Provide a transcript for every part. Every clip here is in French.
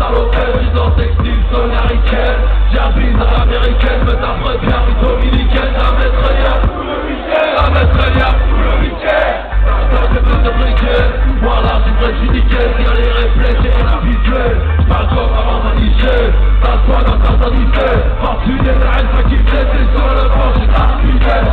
à l'hôtel, dans textile, sonaricaine. Jarbine à l'américaine, me taperai bien, une dominicaine. La maîtreillère, la maîtreillère, le week-end. Attends, j'ai plus de briquet, voilà, j'ai très nickel. Tire les réflexes et l'habituel. Pas comme avant de nicher, t'assois dans ta sanité. Fortuné, la haine, ça qui fait, c'est sur le plancher, j'ai t'arrivais.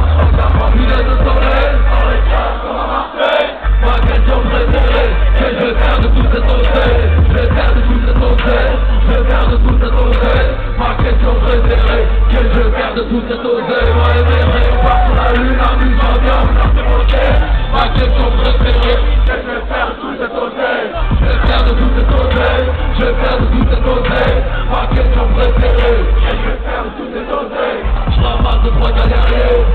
Lunettes de soleil, dans les cases comme à Marseille. Ma question préférée, qu'est-ce que je vais faire de tout cet oseille? Je vais faire de tout cet oseille, je vais faire de tout cet oseille. Ma question préférée, qu'est-ce que je vais faire de tout cet oseille? Moi émergé, on part sur la lune, amusant bien, on a fait. Ma question préférée, qu'est-ce que je vais faire de tout cet oseille? Je vais faire de tout cet oseille, je vais faire de tout cet oseille. Ma question préférée, qu'est-ce que je vais faire de tout cet oseille? Je ramasse de trois galériers,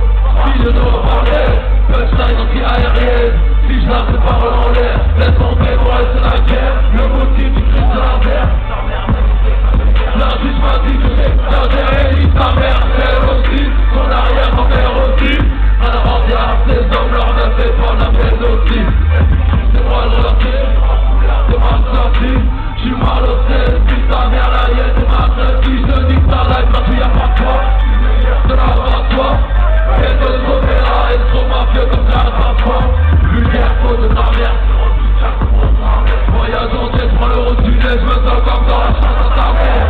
fille de reparler, punchline anti-aérienne. Si je lâche les paroles en l'air, laisse tomber, moi c'est la guerre. Le motif du Christ de la terre. L'injuste m'a dit que j'exagérais, dit ta mère, elle aussi, son arrière-grand-père aussi. Alors on diable, ces hommes leur ne fait pas la pédophile. C'est moi le racine, c'est ma sortie. J'suis mal au ciel, puis ta mère la hyène, c'est ma crédit. Je dis que ta life, parce qu'il y a pas de toi. De la toi, et de l'opéra, et trop mafieux comme ça, pas. Lumière, faute de ta mère. Voyage en tête, prends le route du nez, je me sens comme dans la chanson de ta mère.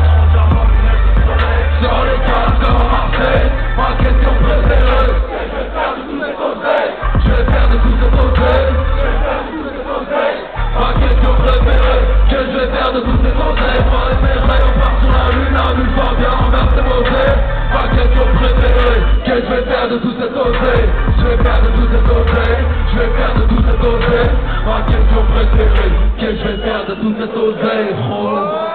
Sur les cases comme à Marseille, ma question préférée, qu'est-ce que je vais faire de tous ces oseilles? Je vais faire de tous ces oseilles, je vais faire de tous ces oseilles. Ma question préférée, qu'est-ce que je vais faire de tous ces oseilles? Moi et mes rêves, on part sur la lune, amuse-toi bien, envers tes oseilles. Ma question préférée, qu'est-ce que je vais faire de tous ces oseilles? Je vais faire de tous ces oseilles, je vais faire de tous ces oseilles. Ma question préférée, qu'est-ce que je vais faire de tous ces oseilles?